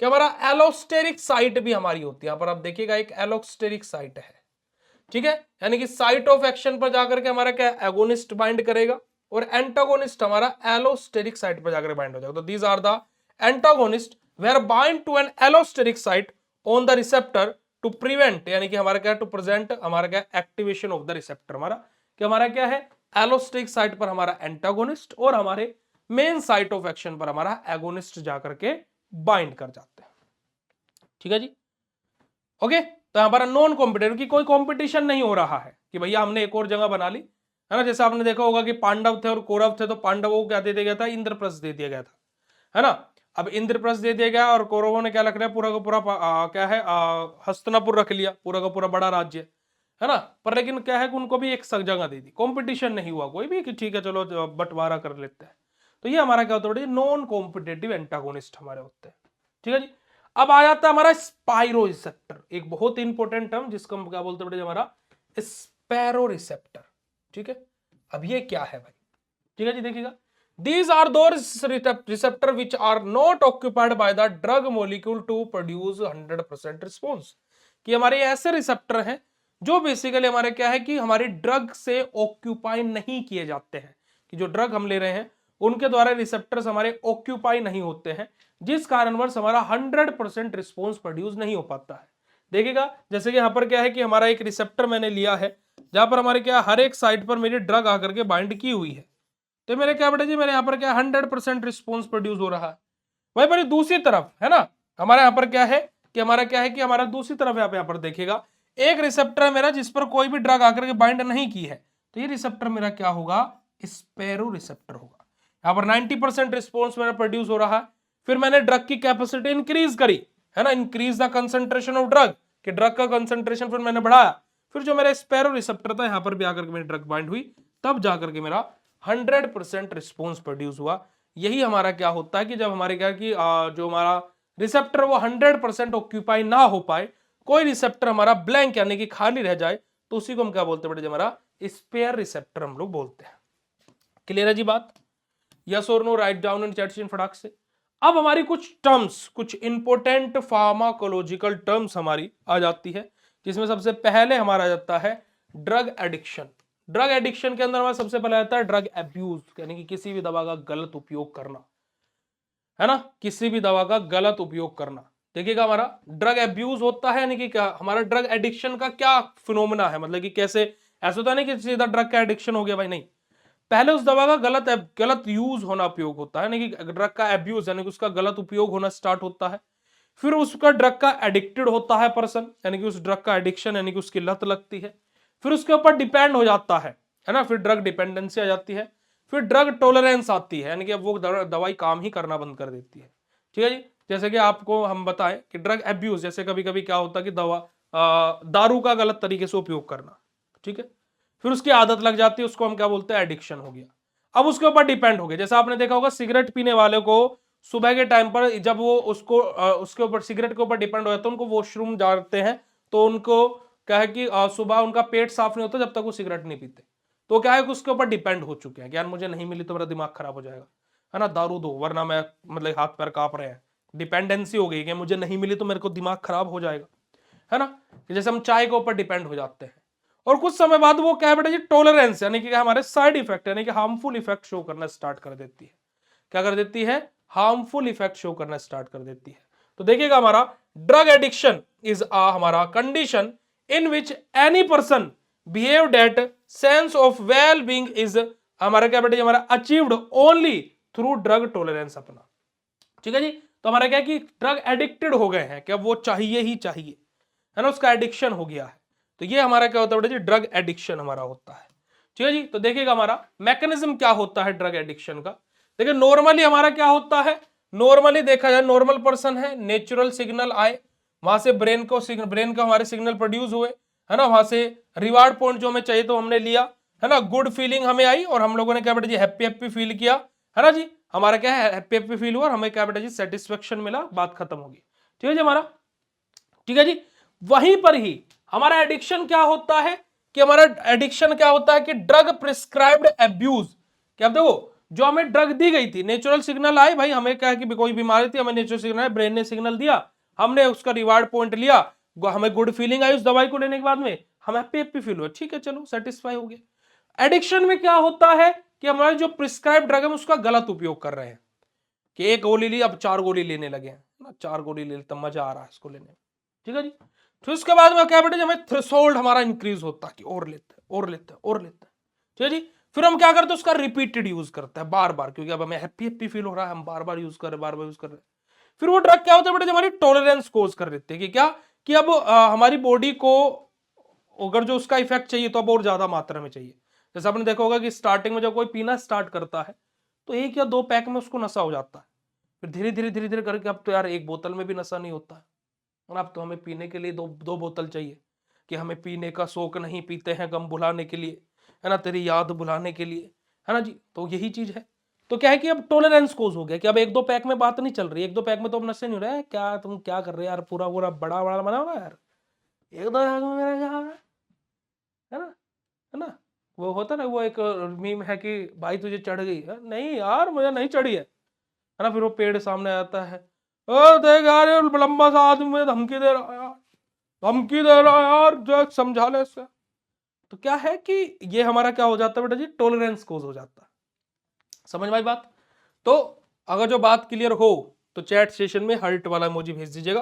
कि हमारा एलोस्टेरिक साइट भी हमारी होती है। यहां पर आप देखिएगा एक एलोस्टेरिक साइट है। ठीक है, यानी कि साइट ऑफ एक्शन पर जाकर के हमारा क्या एगोनिस्ट बाइंड करेगा और एंटागोनिस्ट हमारा एलोस्टेरिक साइट पर जाकर बाइंड हो जाएगा। तो these are the antagonist where bind to an allosteric site on the receptor to prevent, यानी कि हमारा क्या, टू प्रेजेंट हमारा क्या, एक्टिवेशन ऑफ द रिसेप्टर। हमारा कि हमारा क्या है, एलोस्टेरिक साइट पर हमारा एंटागोनिस्ट और हमारे मेन साइट ऑफ एक्शन पर हमारा एगोनिस्ट जाकर के बाइंड कर जाते हैं। ठीक है जी, ओके। तो हमारा नॉन कॉम्पिटेटिव, की कोई कंपटीशन नहीं हो रहा है कि भैया हमने एक और जगह बना ली, है ना। जैसे आपने देखा होगा कि पांडव थे और कौरव थे, तो पांडवों को क्या दे दिया गया था, इंद्रप्रस्थ दे दिया गया था, है ना। अब इंद्रप्रस्थ दे दिया गया और कौरवों ने क्या रख लिया, पूरा का पूरा क्या है, हस्तिनापुर रख लिया, पूरा का पूरा बड़ा राज्य, है ना। पर लेकिन क्या है कि उनको भी एक जगह दे दी, कंपटीशन नहीं हुआ कोई भी कि ठीक है चलो बंटवारा कर लेते हैं। तो ये हमारा क्या होता है, नॉन कॉम्पिटेटिव एंटागोनिस्ट हमारे होते हैं। ठीक है जी। अब आ जाता है हमारा स्पाइरो रिसेप्टर, एक बहुत इंपॉर्टेंट टर्म जिसको हम क्या बोलते हैं हमारा स्पैरो रिसेप्टर। ठीक है, अब ये क्या है भाई? ठीक है जी, देखिएगा, these are those receptor which are not occupied by the drug molecule to produce 100% response, कि हमारे ऐसे रिसेप्टर हैं जो बेसिकली हमारे क्या है कि हमारी ड्रग से ऑक्यूपाई नहीं किए जाते हैं, कि जो ड्रग हम ले रहे हैं उनके द्वारा रिसेप्टर्स हमारे ऑक्यूपाई नहीं होते हैं, जिस कारणवश हमारा 100% रिस्पॉन्स प्रोड्यूस नहीं हो पाता है। देखिएगा, जैसे कि यहां पर क्या है कि हमारा एक रिसेप्टर मैंने लिया है जहां पर हमारे क्या हर एक साइड पर मेरी ड्रग आकर के बाइंड की हुई है, तो मेरे क्या बेटा जी, मेरे यहाँ पर क्या 100% रिस्पॉन्स प्रोड्यूस हो रहा है। वहीं पर दूसरी तरफ है ना, हमारे यहाँ पर क्या है कि हमारा क्या है कि हमारा दूसरी तरफ यहाँ पर देखिएगा एक रिसेप्टर है मेरा जिस पर कोई भी ड्रग आकर के बाइंड नहीं की है, तो ये रिसेप्टर मेरा क्या होगा, स्पैरो रिसेप्टर होगा। यहाँ पर 90% रिस्पॉन्स मेरा प्रोड्यूस हो रहा है। फिर मैंने ड्रग की कैपेसिटी इंक्रीज करी, है ना, increase the concentration of drug, कि ड्रग का कंसंट्रेशन फिर मैंने बढ़ाया। फिर जो मेरा स्पैरो रिसेप्टर था यहाँ पर भी आकर के मेरी ड्रग बाइंड हुई, तब जाकर के मेरा 100% रिस्पॉन्स प्रोड्यूस हुआ। यही हमारा क्या होता है कि जब हमारे क्या कि जो हमारा रिसेप्टर वो 100% ऑक्यूपाई ना हो पाए, कोई रिसेप्टर हमारा ब्लैंक यानी कि खाली रह जाए, तो उसी को हम क्या बोलते हैं बेटा, हमारा स्पेयर रिसेप्टर हम लोग बोलते हैं। क्लियर है जी बात? यस और no, right down in chat in फटाक से। अब हमारी कुछ टर्म्स, कुछ इंपोर्टेंट फार्माकोलॉजिकल टर्म्स हमारी आ जाती है, जिसमें सबसे पहले हमारा आ जाता है ड्रग एडिक्शन। ड्रग एडिक्शन के अंदर हमारा सबसे पहले आता है ड्रग एब्यूज, यानी कि किसी भी दवा का गलत उपयोग करना, है ना, किसी भी दवा का गलत उपयोग करना। देखिएगा, हमारा ड्रग एब्यूज होता है, यानी कि क्या हमारा ड्रग एडिक्शन का क्या फिनोमेना है, मतलब कि कैसे, ऐसा तो नहीं कि सीधा ड्रग का एडिक्शन हो गया भाई, नहीं। पहले उस दवा का गलत यूज होना उपयोग होता है, यानी कि ड्रग का एब्यूज यानी कि उसका गलत उपयोग होना स्टार्ट होता है। फिर उसका ड्रग का एडिक्टेड होता है पर्सन, यानी कि उस ड्रग का एडिक्शन यानी कि उसकी लत लगती है। फिर उसके ऊपर डिपेंड हो जाता है ना, फिर ड्रग डिपेंडेंसी आ जाती है। फिर ड्रग टॉलरेंस आती है, यानी कि अब वो दवाई काम ही करना बंद कर देती है। ठीक है जी, जैसे कि आपको हम बताएं कि ड्रग एब्यूज, जैसे कभी कभी क्या होता है कि दारू का गलत तरीके से उपयोग करना, ठीक है, फिर उसकी आदत लग जाती है, उसको हम क्या बोलते हैं, एडिक्शन हो गया। अब उसके ऊपर डिपेंड हो गया, जैसे आपने देखा होगा सिगरेट पीने वाले को सुबह के टाइम पर जब वो उसके ऊपर सिगरेट के ऊपर डिपेंड हो जाता है, उनको वॉशरूम जाते हैं तो उनको क्या है कि सुबह उनका पेट साफ नहीं होता जब तक वो सिगरेट नहीं पीते। तो क्या है कि उसके ऊपर डिपेंड हो चुके हैं कि यार मुझे नहीं मिली तो मेरा दिमाग खराब हो जाएगा, है ना, दारू दो वरना मैं मतलब हाथ पैर कांप रहे हैं। डिपेंडेंसी हो गई कि मुझे नहीं मिली तो मेरे को दिमाग खराब हो जाएगा, है ना। जैसे हम चाय के ऊपर डिपेंड हो जाते हैं और कुछ समय बाद वो क्या है बेटा जी, टॉलरेंस यानी कि हमारे साइड इफेक्ट यानी कि हार्मफुल इफेक्ट शो करना स्टार्ट कर देती है। क्या कर देती है, हार्मफुल इफेक्ट शो करना स्टार्ट कर देती है। तो देखिएगा हमारा ड्रग एडिक्शन इज हमारा condition in which any person behave that sense of well being is हमारा क्या बेटा, हमारा achieved only through drug tolerance अपना। ठीक है जी, तो हमारा क्या है कि ड्रग एडिक्टेड हो गए हैं कि अब वो चाहिए ही चाहिए, है ना, उसका एडिक्शन हो गया है। तो ये हमारा क्या होता है बेटा जी, ड्रग एडिक्शन हमारा होता है। ठीक है जी, तो देखिएगा हमारा मैकेनिज्म क्या होता है ड्रग एडिक्शन का। देखिए नॉर्मली हमारा क्या होता है, नॉर्मली देखा जाए नॉर्मल पर्सन है, नेचुरल सिग्नल आए, वहां से ब्रेन का हमारे सिग्नल प्रोड्यूस हुए, है ना, वहां से रिवार्ड पॉइंट जो हमें चाहिए तो हमने लिया, है ना, गुड फीलिंग हमें आई और हम लोगों ने क्या बेटा जी हैप्पी हैप्पी फील किया, है ना जी, हमारा क्या है हैप्पी हैप्पी फील हुआ और हमें क्या बेटा जी सेटिस्फेक्शन मिला, बात खत्म होगी। ठीक है जी हमारा, ठीक है जी। वहीं पर ही हमारा एडिक्शन क्या होता है कि हमारा एडिक्शन क्या होता है कि ड्रग प्रिस्क्राइब्ड एब्यूज। क्या देखो, जो हमें ड्रग दी गई थी, नेचुरल सिग्नल आए भाई, हमें क्या है कि कोई बीमारी थी, हमें नेचुरल सिग्नल, ब्रेन ने सिग्नल दिया, हमने उसका रिवार्ड पॉइंट लिया, हमें गुड फीलिंग आई उस दवाई को लेने के बाद में, हम हैप्पी हैप्पी फील हुआ, ठीक है चलो सेटिस्फाई हो गया। एडिक्शन में क्या होता है कि हमारे जो प्रिस्क्राइब ड्रग है उसका गलत उपयोग कर रहे हैं कि एक गोली ली अब 4 गोली लेने लगे हैं ना, 4 गोली ले लेते मजा आ रहा है इसको लेने में। ठीक है जी, फिर उसके बाद में क्या बेटे, हमें थ्रेशोल्ड हमारा इंक्रीज होता है कि और लेते हैं और लेते हैं और लेते हैं। ठीक है जी, फिर हम क्या करते हैं उसका रिपीटेड यूज करते हैं बार बार, क्योंकि अब हमें हैप्पी हैप्पी फील हो रहा है, हम बार बार यूज कर रहे, बार बार यूज कर रहे। फिर वो ड्रग क्या होता है बेटे, हमारी टॉलरेंस कोज कर देते हैं कि क्या, कि अब हमारी बॉडी को अगर जो उसका इफेक्ट चाहिए तो अब और ज्यादा मात्रा में चाहिए। जैसे आपने देखा होगा कि स्टार्टिंग में जब कोई पीना स्टार्ट करता है तो 1 या 2 पैक में उसको नशा हो जाता है, फिर धीरे धीरे धीरे धीरे करके अब तो यार 1 बोतल में भी नशा नहीं होता है, और अब तो हमें पीने के लिए दो दो बोतल चाहिए, कि हमें पीने का शौक नहीं, पीते हैं गम भुलाने के लिए, है ना, तेरी याद भुलाने के लिए, है ना जी, तो यही चीज है। तो क्या है कि अब टॉलरेंस कोज हो गया कि अब 1 2 पैक में बात नहीं चल रही, 1 2 पैक में तो अब नशे नहीं हो रहा है, क्या तुम क्या कर रहे हो यार, पूरा पूरा बड़ा बड़ा बनाओ ना यार, 1 2 पैक में मेरा क्या है ना, है ना। वो होता ना, वो एक मीम है कि भाई तुझे चढ़ गई है, नहीं यार मुझे नहीं चढ़ी है ना, फिर वो पेड़ सामने आता है, ओ देख यार ये लंबा सा आदमी मुझे धमकी दे रहा है यार, धमकी दे रहा है यार, जो समझा ले इससे। तो क्या है कि ये हमारा क्या हो जाता है बेटा जी, टॉलरेंस कोज हो जाता है। समझ में आई बात। तो अगर जो बात क्लियर हो तो चैट सेशन में हार्ट वाला इमोजी भेज दीजिएगा।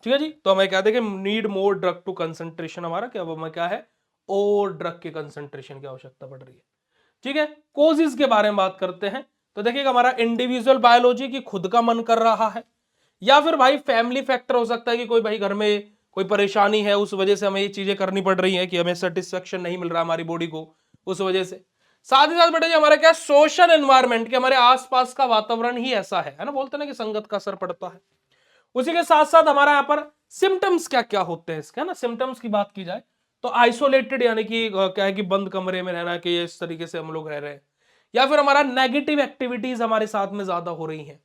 ठीक है जी, तो हमें क्या देखें, need more drug to concentration, हमारा क्या वो क्या है, और ड्रग के कंसंट्रेशन की आवश्यकता पड़ रही है। ठीक है, कोजिस के बारे में बात करते हैं। तो देखिएगा हमारा इंडिविजुअल बायोलॉजी की खुद का मन कर रहा है, या फिर भाई फैमिली फैक्टर हो सकता है कि कोई भाई घर में कोई परेशानी है, उस वजह से हमें ये चीजें करनी पड़ रही है कि हमें सेटिस्फेक्शन नहीं मिल रहा हमारी बॉडी को, उस वजह से। साथ ही साथ बेटा जी हमारा क्या, सोशल एनवायरनमेंट के हमारे आसपास का वातावरण ही ऐसा है ना, बोलते ना कि संगत का असर पड़ता है। उसी के साथ साथ हमारा यहाँ पर सिम्टम्स क्या क्या होते हैं इसके, है ना, सिम्टम्स की बात की जाए तो आइसोलेटेड यानी कि क्या है कि बंद कमरे में रहना, कि इस तरीके से हम लोग रह रहे हैं, या फिर हमारा नेगेटिव एक्टिविटीज हमारे साथ में ज्यादा हो रही हैं।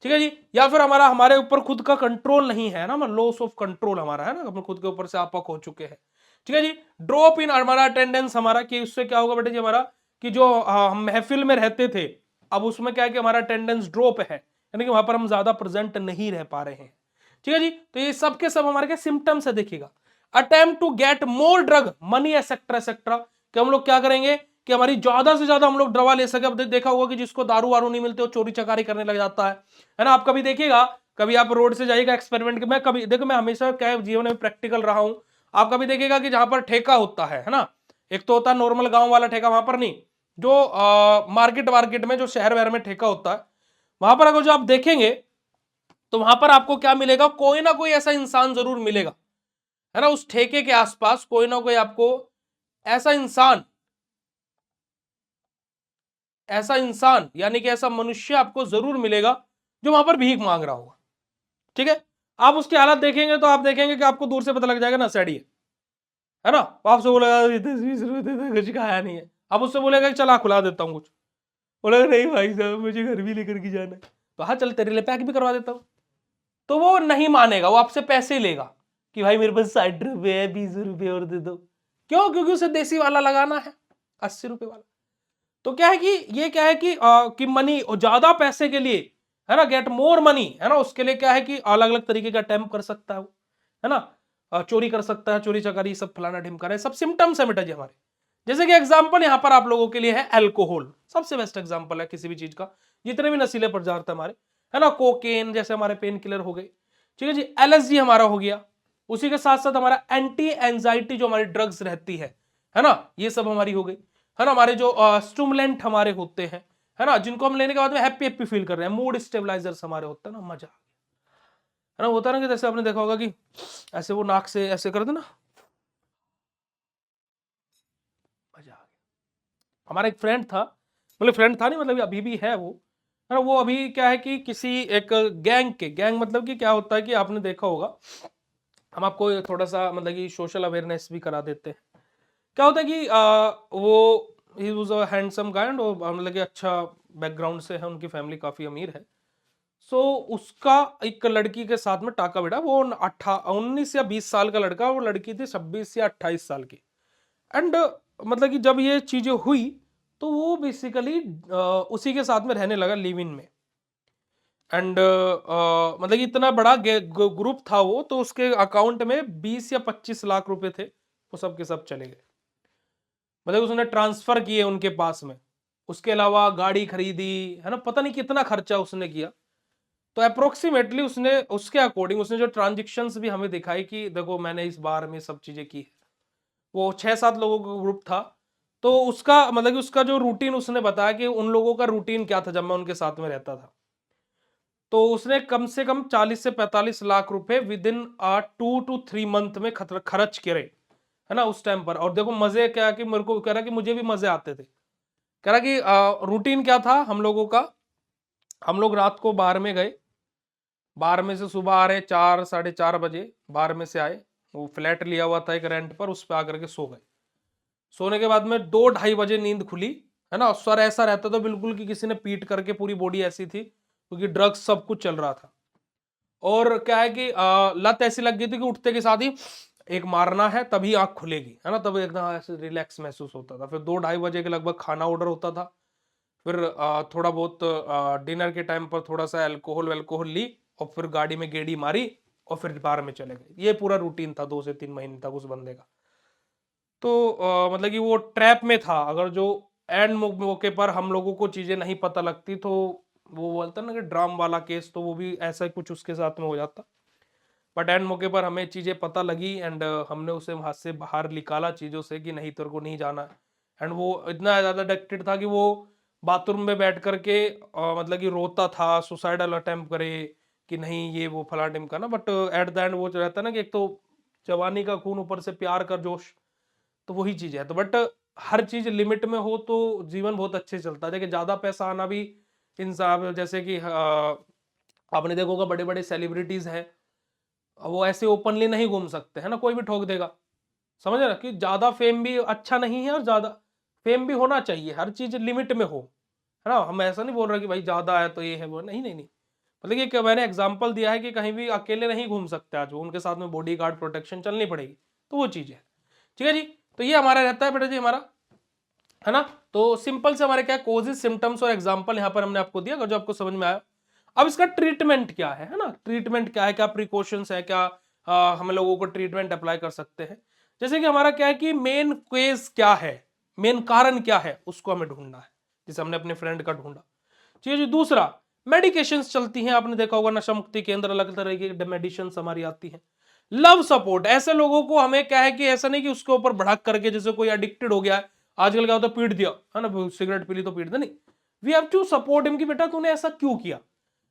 ठीक है जी, या फिर हमारे ऊपर खुद का कंट्रोल नहीं है ना, लॉस ऑफ कंट्रोल हमारा, है ना, अपने खुद के ऊपर से आपक हो चुके हैं। ठीक है जी, ड्रॉप इन हमारा अटेंडेंस हमारा, कि उससे क्या होगा बेटे जी हमारा, कि जो हम महफिल में रहते थे अब उसमें क्या है कि हमारा अटेंडेंस ड्रॉप है, यानी कि वहां पर हम ज्यादा प्रेजेंट नहीं रह पा रहे हैं। ठीक है जी, तो ये सब के सब हमारे क्या सिम्टम्स है, देखिएगा। Attempt to get more drug money etcetera etcetera, कि हम लोग क्या करेंगे कि हमारी ज्यादा से ज्यादा हम लोग दवा ले सके। अब देखा होगा कि जिसको दारू वारू नहीं मिलते वो चोरी चकारी करने लग जाता है ना। आप कभी देखिएगा, कभी आप रोड से जाइएगा एक्सपेरिमेंट, मैं कभी देखो मैं हमेशा क्या जीवन में प्रैक्टिकल रहा हूं। आप कभी देखिएगा कि जहां पर ठेका होता है ना, एक तो होता है नॉर्मल गांव वाला ठेका, वहां पर नहीं, जो मार्केट मार्केट में जो शहर वहर में ठेका होता है, वहां पर अगर जो आप देखेंगे तो वहां पर आपको क्या मिलेगा, कोई ना कोई ऐसा इंसान जरूर मिलेगा, है ना। उस ठेके के आसपास कोई ना कोई आपको ऐसा इंसान, यानी कि ऐसा मनुष्य आपको जरूर मिलेगा जो वहां पर भीख मांग रहा होगा। ठीक है, आप उसकी हालत देखेंगे तो आप देखेंगे कि आपको दूर से पता लग जाएगा ना सैडी है ना। वो आपसे बोलेगा 10-20 रुपए दे दे, कुछ खाया नहीं है। आप उससे बोलेगा कि चला खुला देता हूँ कुछ, बोलेगा नहीं भाई साहब मुझे घर भी लेकर के जाना है, तो हाँ चल तेरे लिए पैक भी करवा देता हूँ। तो वो नहीं मानेगा, वो आपसे पैसे लेगा कि भाई मेरे पास 60 रुपए है, 20 रुपए और दे दो। क्यों? क्योंकि उसे देसी वाला लगाना है, 80 रुपए वाला। तो क्या है कि ये क्या है कि मनी और ज्यादा पैसे के लिए, है ना, गेट मोर मनी, है ना, उसके लिए क्या है कि अलग अलग तरीके का अटेम्प्ट कर सकता है वो, है ना। चोरी कर सकता है, चोरी चकारी सब फलाना ढिमका है, सब सिम्टम्स है बेटा जी हमारे। जैसे कि एग्जांपल यहां पर आप लोगों के लिए है अल्कोहल, सबसे बेस्ट एग्जांपल है किसी भी चीज का, जितने भी नशीले पदार्थ हमारे, है ना, कोकेन जैसे हमारे पेन किलर हो गए, ठीक है जी, एलएसडी हमारा हो गया, उसी के साथ साथ हमारा एंटी एंजाइटी जो हमारी ड्रग्स रहती है ना, ये सब हमारी हो गई, है ना। हमारे जो स्टूमुलेंट हमारे होते हैं, है ना, जिनको हम लेने के बाद में हैप्पी हैप्पी फील कर रहे हैं, मूड स्टेबलाइजर्स हमारे होते हैं ना, मजा, है ना। होता है ना कि जैसे आपने देखा होगा कि ऐसे वो नाक से ऐसे कर दो ना, मजा आ गया। हमारा एक फ्रेंड था, मतलब फ्रेंड था नहीं, मतलब अभी भी है वो, है ना। वो अभी क्या है कि किसी एक गैंग मतलब कि क्या होता है कि आपने देखा होगा, हम आपको थोड़ा सा मतलब कि सोशल अवेयरनेस भी करा देते हैं। क्या होता है कि वो he was a handsome guy and मतलब कि अच्छा बैकग्राउंड से है, उनकी फैमिली काफी अमीर है। सो उसका एक लड़की के साथ में टाका बेटा, वो 19 या 20 साल का लड़का, वो लड़की थी 26 या 28 साल की। एंड मतलब कि जब ये चीजें हुई तो वो बेसिकली उसी के साथ में रहने लगा लिव इन में। एंड मतलब कि इतना बड़ा ग्रुप था वो, तो उसके अकाउंट में 20 या 25 लाख रुपए थे, वो सब के सब चले गए, मतलब उसने ट्रांसफर किए उनके पास में। उसके अलावा गाड़ी खरीदी, है ना, पता नहीं कितना खर्चा उसने किया। तो अप्रोक्सीमेटली उसने उसके अकॉर्डिंग उसने जो ट्रांजेक्शन्स भी हमें दिखाई कि देखो मैंने इस बार में सब चीजें की है। वो 6-7 लोगों का ग्रुप था। तो उसका मतलब कि उसका जो रूटीन उसने बताया कि उन लोगों का रूटीन क्या था जब मैं उनके साथ में रहता था। तो उसने कम से कम 40 से 45 लाख रुपए विद इन 2 to 3 मंथ में खर्च करे, है ना, उस टाइम पर। और देखो मजे क्या कि मेरे को कह रहा कि मुझे भी मजे आते थे। कह रहा कि रूटीन क्या था हम लोगों का, हम लोग रात को बार में गए, बार में से सुबह आ रहे 4-4:30 बजे, बार में से आए, वो फ्लैट लिया हुआ था एक रेंट पर, उस पर आकर के सो गए। सोने के बाद में 2-2:30 बजे नींद खुली, है ना। सर ऐसा रहता था बिल्कुल कि किसी ने पीट करके, पूरी बॉडी ऐसी थी क्योंकि ड्रग्स सब कुछ चल रहा था। और क्या है कि लत ऐसी लग गई थी कि उठते के साथ ही एक मारना है तभी आंख खुलेगी, है ना, तब एकदम ऐसे रिलैक्स महसूस होता था। फिर 2-2:30 बजे के लगभग खाना ऑर्डर होता था। फिर थोड़ा बहुत डिनर के टाइम पर थोड़ा सा अल्कोहल वेल्कोहल ली, और फिर गाड़ी में गेड़ी मारी, और फिर बार में चले गए। ये पूरा रूटीन था 2 से 3 महीने तक उस बंदे का। तो मतलब कि वो ट्रैप में था। अगर जो एंड मौके पर हम लोगों को चीजें नहीं पता लगती तो वो बोलता ना कि ड्राम वाला केस, तो वो भी ऐसा ही कुछ उसके साथ में हो जाता। बट एंड मौके पर हमें चीजें पता लगी, एंड हमने उसे हाथ से बाहर निकाला चीजों से कि नहीं तेरे को नहीं जाना। एंड वो इतना ज्यादा एडिक्टेड था कि वो बाथरूम में बैठ करके मतलब कि रोता था, सुसाइडल अटेम्प्ट करे कि नहीं ये वो फला टिमका ना। बट एट द एंड वो जो रहता है ना कि एक तो जवानी का खून, ऊपर से प्यार का जोश, तो वही चीज है। तो बट हर चीज लिमिट में हो तो जीवन बहुत अच्छे से चलता है। देखिए ज्यादा पैसा आना भी इंसान, जैसे कि आपने देखा होगा बड़े बड़े सेलिब्रिटीज हैं, वो ऐसे ओपनली नहीं घूम सकते, है ना, कोई भी ठोक देगा। समझ रहे ना कि ज्यादा फेम भी अच्छा नहीं है, और ज्यादा फेम भी होना चाहिए, हर चीज लिमिट में हो, है ना। हम ऐसा नहीं बोल रहे कि भाई ज्यादा है तो ये है वो, नहीं नहीं नहीं। मतलब कि मैंने एग्जांपल दिया है कि कहीं भी अकेले नहीं घूम सकते आज वो, उनके साथ में बॉडी गार्ड प्रोटेक्शन चलनी पड़ेगी, तो वो चीज है। ठीक है जी। तो ये हमारा रहता है बेटा जी हमारा, है ना। तो सिंपल से हमारे क्या कोजेस सिम्टम्स और एग्जांपल यहां पर हमने आपको दिया, अगर जो आपको समझ में आया। अब इसका ट्रीटमेंट क्या है ना, ट्रीटमेंट क्या है, क्या प्रिकॉशंस है, क्या हम लोगों को ट्रीटमेंट अप्लाई कर सकते हैं। जैसे कि हमारा क्या है कि मेन केस क्या है, मेन कारण क्या है, उसको हमें ढूंढना है, जैसे हमने अपने फ्रेंड का ढूंढा। ठीक है जी। दूसरा, मेडिकेशंस चलती हैं, आपने देखा होगा नशा मुक्ति केंद्र, अलग तरह की मेडिसिन हमारी आती हैं। लव सपोर्ट, ऐसे लोगों को हमें क्या है कि ऐसा नहीं कि उसके ऊपर भड़क करके, जैसे कोई एडिक्टेड हो गया है, आजकल क्या होता है, पीट दिया है ना, सिगरेट पी ली तो पीट दे, नहीं, we have to support him कि बेटा तूने ऐसा क्यों किया,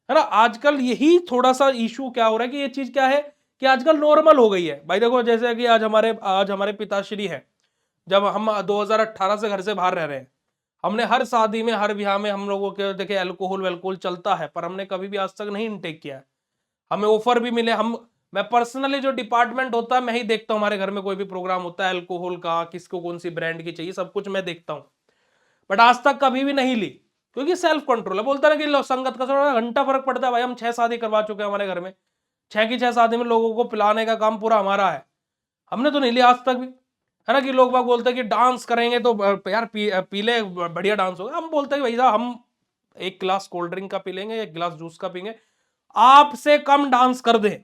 है ना। आजकल यही थोड़ा सा इशू क्या हो रहा है कि ये चीज क्या है कि आजकल नॉर्मल हो गई है भाई। देखो जैसे कि आज हमारे पिताश्री है, जब हम 2018 से घर से बाहर रह रहे हैं, हमने हर शादी में हर ब्याह में हम लोगों के देखे अल्कोहल वेल्कोहल चलता है, पर हमने कभी भी आज तक नहीं इनटेक किया है। हमें ऑफर भी मिले, मैं पर्सनली जो डिपार्टमेंट होता है मैं ही देखता हूँ, हमारे घर में कोई भी प्रोग्राम होता है अल्कोहल का, किसको कौन सी ब्रांड की चाहिए, सब कुछ मैं देखता हूँ, बट आज तक कभी भी नहीं ली, क्योंकि सेल्फ कंट्रोल है। बोलता ना कि संगत का थोड़ा घंटा फर्क पड़ता है भाई, हम 6 शादी करवा चुके हैं हमारे घर में, 6 की 6 शादी में लोगों को पिलाने का काम पूरा हमारा है, हमने तो नहीं लिया आज तक भी, है ना। कि लोग बाग बोलते हैं कि डांस करेंगे तो यार पीले बढ़िया डांस होगा, हम बोलते हैं कि भाई साहब हम एक गिलास कोल्ड ड्रिंक का पी लेंगे, एक गिलास जूस का पीएंगे, आपसे कम डांस कर दे,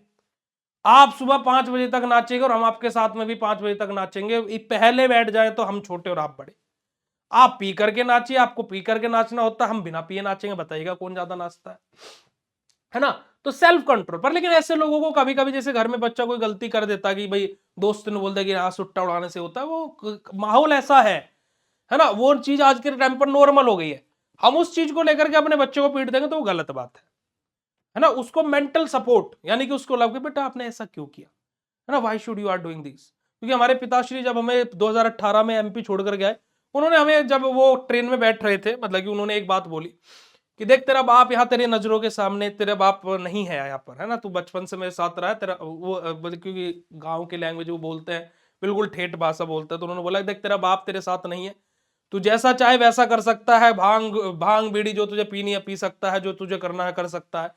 आप सुबह 5 बजे तक नाचेंगे और हम आपके साथ में भी 5 बजे तक नाचेंगे, पहले बैठ जाए तो हम छोटे और आप बड़े, आप पी करके नाचिए, आपको पी करके नाचना होता है, हम बिना पिए नाचेंगे, बताइएगा कौन ज्यादा नाचता है ना। तो सेल्फ कंट्रोल पर, लेकिन ऐसे लोगों को कभी कभी जैसे घर में बच्चा कोई गलती कर देता कि भाई दोस्त ने बोल दिया कि हाँ सुट्टा उड़ाने से होता है, वो माहौल ऐसा है ना, वो चीज आज के टाइम पर नॉर्मल हो गई है, हम उस चीज को लेकर के अपने बच्चे को पीट देंगे तो वो गलत बात है ना। उसको मेंटल सपोर्ट, यानी कि उसको लग के बेटा आपने ऐसा क्यों किया, है ना, why should you are doing this. क्योंकि हमारे पिताश्री जब हमें 2018 में एमपी छोड़कर गए, उन्होंने हमें जब वो ट्रेन में बैठ रहे थे, मतलब कि उन्होंने एक बात बोली कि देख तेरा बाप यहाँ तेरे नजरों के सामने, तेरा बाप नहीं है यहाँ पर, है ना, तू बचपन से मेरे साथ रहा है, तेरा वो क्योंकि गांव की लैंग्वेज वो बोलते हैं, बिल्कुल ठेठ भाषा बोलते हैं, तो उन्होंने बोला देख तेरा बाप तेरे साथ नहीं है, तू जैसा चाहे वैसा कर सकता है, भांग भांग बीड़ी जो तुझे पीनी है पी सकता है, जो तुझे करना है कर सकता है,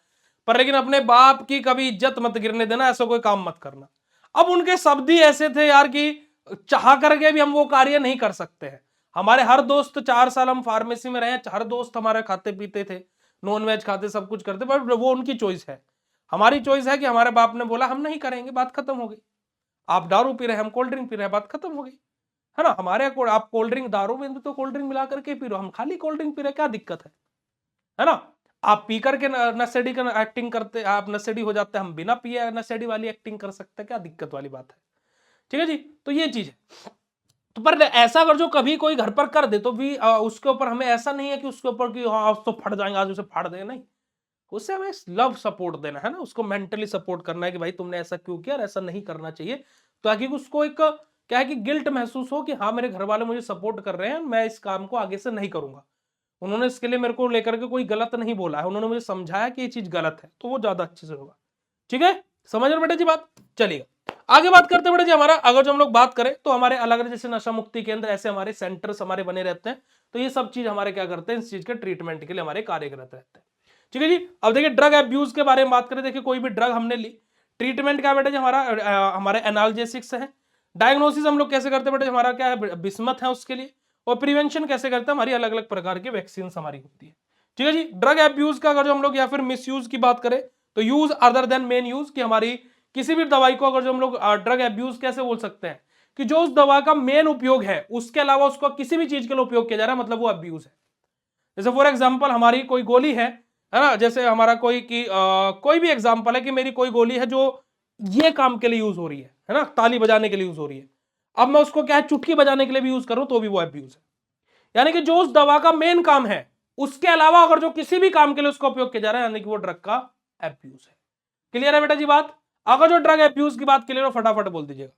पर लेकिन अपने बाप की कभी इज्जत मत गिरने देना, ऐसा कोई काम मत करना। अब उनके शब्द ही ऐसे थे यार कि चाह करके भी हम वो कार्य नहीं कर सकते हैं। हमारे हर दोस्त, 4 साल हम फार्मेसी में रहे, हर दोस्त हमारे खाते पीते थे, नॉन वेज खाते, सब कुछ करते, पर वो उनकी चॉइस है। हमारी चॉइस है कि हमारे बाप ने बोला हम नहीं करेंगे, बात खत्म हो गई। आप दारू पी रहे हैं, हम कोल्ड ड्रिंक पी रहे हैं, बात खत्म हो गई, है ना। हमारे आप कोल्ड ड्रिंक, दारू में तो कोल्ड ड्रिंक मिला करके पी रहे हो, हम खाली कोल्ड ड्रिंक पी रहे हैं, क्या दिक्कत है ना। आप पी करके नशेड़ी का एक्टिंग करते, आप नशेड़ी हो जाते हैं, हम बिना पिए नशेड़ी वाली एक्टिंग कर सकते हैं, क्या दिक्कत वाली बात है, ठीक है जी। तो ये चीज है। तो पर ऐसा अगर जो कभी कोई घर पर कर दे तो भी उसके ऊपर हमें ऐसा नहीं है कि उसके ऊपर कि हाँ आज तो फट जाएंगे, आज उसे फाड़ देंगे, नहीं, उससे हमें लव सपोर्ट देना है ना, उसको मेंटली सपोर्ट करना है कि भाई तुमने ऐसा क्यों किया और ऐसा नहीं करना चाहिए, ताकि उसको एक क्या है कि गिल्ट महसूस हो कि हाँ मेरे घर वाले मुझे सपोर्ट कर रहे हैं, मैं इस काम को आगे से नहीं करूंगा। उन्होंने इसके लिए मेरे को लेकर के कोई गलत नहीं बोला है, उन्होंने मुझे समझाया कि ये चीज गलत है, तो वो ज्यादा अच्छे से होगा, ठीक है। समझ रहे बेटा जी बात, चलिएगा आगे बात करते हैं बेटा जी। हमारा अगर जो हम लोग बात करें तो हमारे अलग अलग जैसे नशा मुक्ति केंद्र, ऐसे हमारे सेंटर्स हमारे बने रहते हैं, तो ये सब चीज हमारे क्या करते हैं, इस चीज के ट्रीटमेंट के लिए हमारे कार्यरत रहते हैं, ठीक है जी। अब देखिए ड्रग एब्यूज के बारे में बात करें, देखिए कोई भी ड्रग हमने ली, ट्रीटमेंट क्या बेटा जी हमारा, हमारे एनाल्जेसिक्स है। डायग्नोसिस हम लोग कैसे करते हैं बेटा, हमारा क्या है, बिस्मथ है उसके लिए। और प्रिवेंशन कैसे करते हैं, हमारी अलग अलग प्रकार की वैक्सीन हमारी होती है, ठीक है जी। ड्रग एब्यूज का अगर जो हम लोग या फिर मिसयूज की बात करें तो use other than main use, की हमारी किसी भी दवाई को अगर जो हम लोग ड्रग एब्यूज कैसे बोल सकते हैं कि जो उस दवा का मेन उपयोग है उसके अलावा उसको किसी भी चीज के लिए उपयोग किया जा रहा है, मतलब वो अब्यूज है। जैसे फॉर एग्जांपल हमारी कोई गोली है ना, जैसे हमारा कोई भी एग्जांपल है कि मेरी कोई गोली है जो ये काम के लिए यूज हो रही है ना, ताली बजाने के लिए यूज हो रही है, अब मैं उसको क्या है चुटकी बजाने के लिए भी यूज करूं तो भी वो अब्यूज है। यानी कि जो उस दवा का मेन काम है उसके अलावा अगर जो किसी भी काम के लिए उसका उपयोग किया जा रहा है, यानी कि वो ड्रग का एब्यूज है। क्लियर है बेटा जी बात। अगर जो ड्रग एब्यूज की बात क्लियर हो फटाफट बोल दीजिएगा।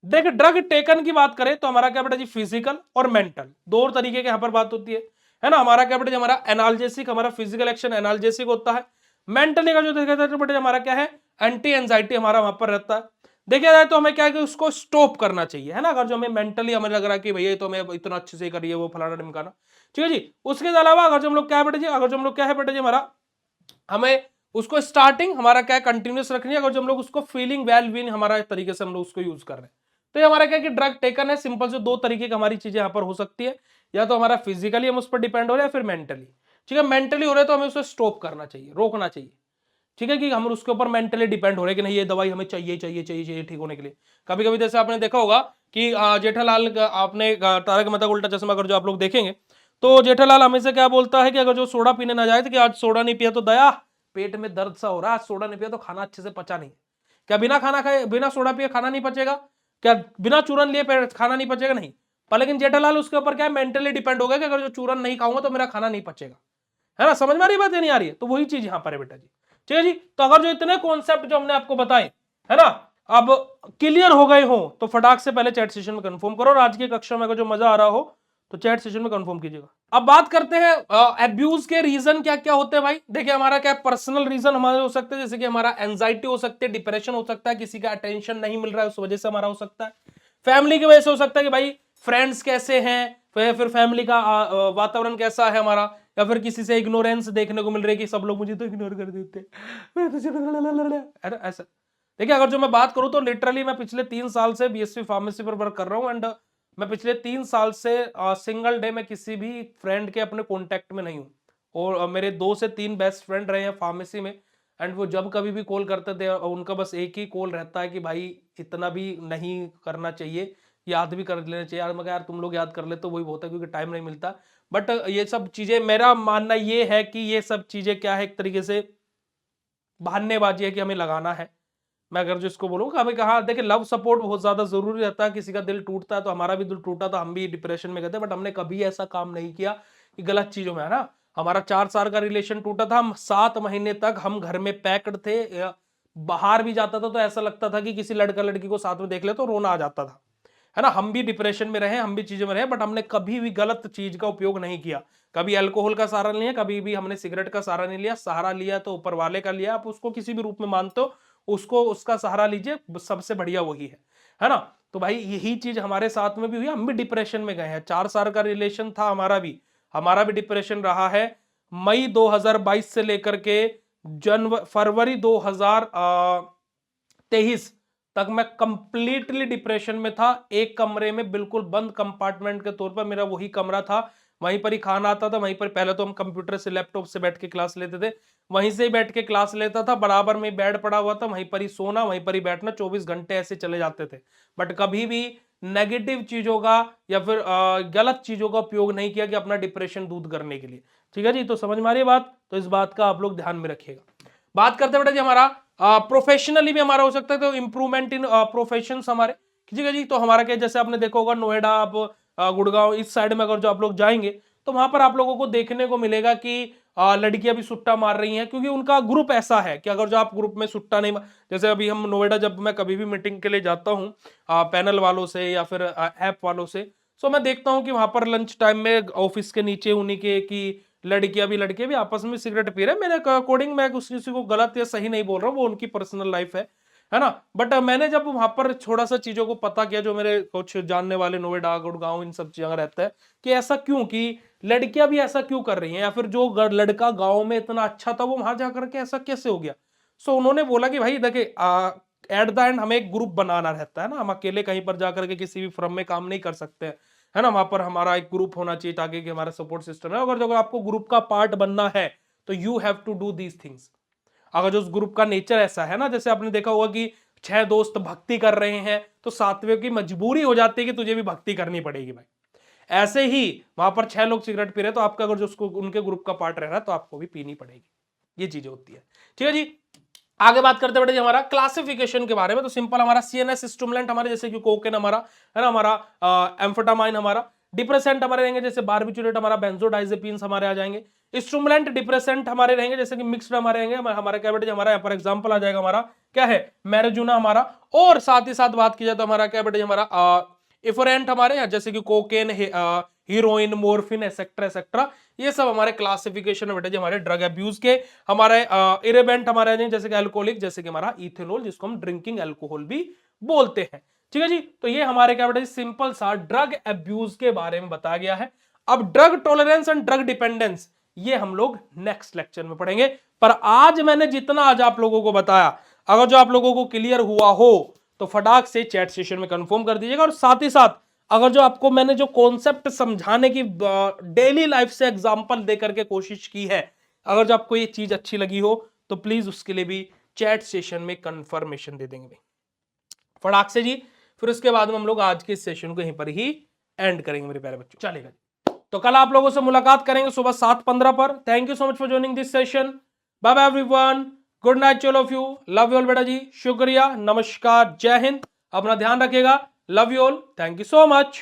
देखिए ड्रग टेकन की बात करें तो हमारा क्या बेटा जी, फिजिकल और मेंटल दो तरीके के यहां पर बात होती है ना। हमारा क्या बेटा जी, हमारा एनाल्जेसिक, हमारा फिजिकल एक्शन एनाल्जेसिक होता है। मेंटली का जो देखा जाए तो बेटा हमारा क्या है, एंटी एंजाइटी हमारा वहां पर रहता है। देखा जाए तो हमें क्या है कि उसको स्टॉप करना चाहिए, है ना। अगर जो हमें मेंटली हमें लग रहा है कि भैया तो हमें इतना अच्छे से करिए वो फलाना ढिमकाना, ठीक है जी। उसके अलावा अगर जो हम लोग क्या है बेटा जी, अगर जो हम लोग क्या है बेटा जी, हमारा हमें उसको स्टार्टिंग हमारा क्या है कंटिन्यूस रखनी है, अगर जो हम लोग उसको फीलिंग वेल बीइंग हमारा तरीके से हम लोग उसको यूज कर रहे हैं, तो ये हमारा क्या है कि ड्रग टेकन है। सिंपल से दो तरीके की हमारी चीजें यहाँ पर हो सकती है, या तो हमारा फिजिकली हम उस पर डिपेंड हो रहे हैं, फिर मेंटली, ठीक है। मेंटली हो रहे तो हमें उसे स्टॉप करना चाहिए, रोकना चाहिए, ठीक है, कि हम उसके ऊपर मेंटली डिपेंड हो रहे हैं कि नहीं ये दवाई हमें चाहिए चाहिए चाहिए चाहिए ठीक होने के लिए। कभी कभी जैसे आपने देखा होगा कि जेठालाल आपने तारक मेहता का उल्टा चश्मा अगर जो आप लोग देखेंगे तो जेठालाल हमेशा क्या बोलता है कि अगर जो सोडा पीने ना जाए तो कि आज सोडा नहीं पिया तो दया, पेट में दर्द सा हो रहा है, आज सोडा नहीं पिया तो खाना अच्छे से पचा नहीं। क्या बिना खाना खाए, बिना सोडा पिए खाना नहीं पचेगा? क्या बिना चूरन लिए खाना नहीं पचेगा? नहीं, पर लेकिन जेठालाल उसके ऊपर क्या है, मेंटली डिपेंड हो गया कि अगर जो चूरन नहीं खाऊंगा तो मेरा खाना नहीं पचेगा, है ना। समझ में आ रही बात या नहीं आ रही है? तो वही चीज यहां पर है बेटा जी, ठीक है जी। तो अगर जो इतने कॉन्सेप्ट जो हमने आपको बताए, है ना, अब क्लियर हो गए हो तो फटाक से पहले चैट सेशन में कंफर्म करो, और आज की कक्षा में अगर जो मजा आ रहा हो तो चैट सेशन में कंफर्म कीजिएगा। अब बात करते हैं अब्यूज के रीजन क्या क्या होते हैं भाई। देखिए हमारा क्या पर्सनल रीजन हमारे हो सकते हैं, जैसे कि हमारा एंजाइटी हो सकती है, डिप्रेशन हो सकता है, किसी का अटेंशन नहीं मिल रहा है उस वजह से हमारा हो सकता है, फैमिली की वजह से हो सकता है कि भाई फ्रेंड्स कैसे हैं, फिर फैमिली का वातावरण कैसा है हमारा, या फिर किसी से इग्नोरेंस देखने को मिल रही है कि सब लोग मुझे तो इग्नोर कर देते हैं, ऐसा। देखिए अगर जो मैं बात करूं तो लिटरली मैं पिछले 3 साल से बीएससी फार्मेसी पर वर्क कर रहा हूं, एंड मैं पिछले 3 साल से सिंगल डे में किसी भी फ्रेंड के अपने कॉन्टेक्ट में नहीं हूं, और मेरे 2 से 3 बेस्ट फ्रेंड रहे हैं फार्मेसी में, एंड वो जब कभी भी कॉल करते थे उनका बस एक ही कॉल रहता है कि भाई इतना भी नहीं करना चाहिए, याद भी कर लेना चाहिए। यार मैं यार तुम लोग याद कर ले तो वही बहुत है, क्योंकि टाइम नहीं मिलता। बट ये सब चीजें, मेरा मानना ये है कि ये सब चीजें क्या है, एक तरीके से बहानेबाजी है कि हमें लगाना है। मैं अगर जिसको बोलूँ हमें कहा, देखिए लव सपोर्ट बहुत ज्यादा जरूरी रहता है, किसी का दिल टूटता है तो हमारा भी दिल टूटा था, हम भी डिप्रेशन में गए थे, बट हमने कभी ऐसा काम नहीं किया कि गलत चीजों में, है ना। हमारा 4 साल का रिलेशन टूटा था, हम 7 महीने तक हम घर में पैक्ड थे, बाहर भी जाता था तो ऐसा लगता था कि किसी लड़का लड़की को साथ में देख ले तो रोना आ जाता था, है ना। हम भी डिप्रेशन में रहे, हम भी चीजों में रहे, बट हमने कभी भी गलत चीज का उपयोग नहीं किया, कभी अल्कोहल का सहारा नहीं लिया, कभी भी हमने सिगरेट का सहारा नहीं लिया। सहारा लिया तो ऊपर वाले का लिया, आप उसको किसी भी रूप में मानते हो उसको उसका सहारा लीजिए, सबसे बढ़िया वही है ना। तो भाई यही चीज हमारे साथ में भी हुई, हम भी डिप्रेशन में गए हैं। 4 साल का रिलेशन था हमारा भी डिप्रेशन रहा है। मई 2022 से लेकर के फरवरी 2023 तक मैं कंप्लीटली डिप्रेशन में था, एक कमरे में बिल्कुल बंद कंपार्टमेंट के तौर पर मेरा वही कमरा था, वहीं पर ही खाना आता था, वहीं पर पहले तो हम कंप्यूटर से लैपटॉप से बैठ के क्लास लेते थे, वहीं से ही बैठ के क्लास लेता था, बराबर में बेड पड़ा हुआ था, वहीं पर ही सोना, वहीं पर ही बैठना, 24 घंटे ऐसे चले जाते थे। बट कभी भी नेगेटिव चीजों का या फिर गलत चीजों का उपयोग नहीं किया कि अपना डिप्रेशन दूर करने के लिए, ठीक है जी। तो समझ में आ रही है बात, तो इस बात का आप लोग ध्यान में रखिएगा। बात करते बेटा जी हमारा प्रोफेशनली भी हमारा हो सकता है, तो इंप्रूवमेंट इन प्रोफेशन हमारे, ठीक है जी। तो हमारा क्या, जैसे आपने देखा होगा नोएडा, आप गुड़गांव इस साइड में अगर जो आप लोग जाएंगे तो वहां पर आप लोगों को देखने को मिलेगा कि लड़कियां भी सुट्टा मार रही हैं, क्योंकि उनका ग्रुप ऐसा है कि अगर जो आप ग्रुप में सुट्टा नहीं जैसे अभी हम नोएडा, जब मैं कभी भी मीटिंग के लिए जाता हूँ पैनल वालों से या फिर ऐप वालों से, तो मैं देखता हूँ कि वहां पर लंच टाइम में ऑफिस के नीचे उन्हीं के की लड़कियां भी आपस में सिगरेट पी रहे हैं। मेरे अकॉर्डिंग मैं किसी को गलत या सही नहीं बोल रहा हूँ, वो उनकी पर्सनल लाइफ है ना। बट मैंने जब वहां पर थोड़ा सा चीजों को पता किया, जो मेरे कुछ जानने वाले नोएडा गुड़गांव इन सब जगह रहता है, कि ऐसा क्यों, कि लड़कियां भी ऐसा क्यों कर रही हैं, या फिर जो लड़का गांव में इतना अच्छा था वो वहां जाकर के ऐसा कैसे हो गया। सो उन्होंने बोला कि भाई देखिए एट द एंड हमें एक ग्रुप बनाना रहता है ना, हम अकेले कहीं पर जाकर के किसी भी फर्म में काम नहीं कर सकते हैं, है ना। वहां पर हमारा एक ग्रुप होना चाहिए ताकि कि हमारा सपोर्ट सिस्टम है। अगर जो आपको ग्रुप का पार्ट बनना है तो you have to do these things. अगर जो उस ग्रुप का नेचर ऐसा है ना, जैसे आपने देखा होगा कि 6 दोस्त भक्ति कर रहे हैं तो 7वें की मजबूरी हो जाती है कि तुझे भी भक्ति करनी पड़ेगी भाई। ऐसे ही वहां पर 6 लोग सिगरेट पी रहे तो आपका अगर जो उसको उनके ग्रुप का पार्ट रह रहा है तो आपको भी पीनी पड़ेगी। ये चीजें होती है, ठीक है जी। आगे बात करते बेटे हमारा क्लासिफिकेशन के बारे में। तो सिंपल हमारा सीएनएस स्टिमुलेंट हमारे जैसे कि कोकेन हमारा, है ना, हमारा एम्फेटामाइन हमारा, डिप्रेसेंट हमारे रहेंगे जैसे बारबिटूरेट हमारा, बेंजोडाइजेपिन्स हमारे आ जाएंगे, स्टिमुलेंट डिप्रेसेंट हमारे रहेंगे जैसे कि मिक्स्ड हमारे रहेंगे, हमारा क्या बेटे हमारा फॉर एग्जांपल आ जाएगा हमारा क्या है, मैरिजुना हमारा। और साथ ही साथ बात की जाए तो हमारा क्या बेटे हमारा इफरेंट हमारे यहाँ जैसे कि cocaine, heroine, morphine et cetera et cetera, ये सब हमारे क्लासिफिकेशन में बेटे जी हमारे ड्रग अब्यूज के। हमारे इरेबेंट हमारे जैसे कि अल्कोहलिक, जैसे कि हमारा इथेनॉल जिसको हम ड्रिंकिंग अल्कोहल भी बोलते हैं, ठीक है जी। तो ये हमारे क्या बेटे सिंपल सा ड्रग अब्यूज के बारे में बताया गया है। अब drug tolerance and drug dependence ये हम लोग नेक्स्ट लेक्चर में पढ़ेंगे। पर आज मैंने जितना आज आप लोगों को बताया, अगर जो आप लोगों को क्लियर हुआ हो तो फटाक से चैट सेशन में कंफर्म कर दीजिएगा। और साथ ही साथ अगर जो आपको मैंने जो कॉन्सेप्ट समझाने की डेली लाइफ से एग्जांपल देकर के कोशिश की है, अगर जो आपको ये चीज अच्छी लगी हो तो प्लीज उसके लिए भी चैट सेशन में कंफर्मेशन दे देंगे फटाक से जी। फिर उसके बाद में हम लोग आज के सेशन को यहीं पर ही एंड करेंगे मेरे प्यारे बच्चों, चलेगा जी। तो कल आप लोगों से मुलाकात करेंगे सुबह 7:15 पर। Thank you so much for joining this session. Bye bye everyone, good night all of you, love you all बेटा जी, शुक्रिया, नमस्कार, जय हिंद, अपना ध्यान रखिएगा, love you all, thank you so much.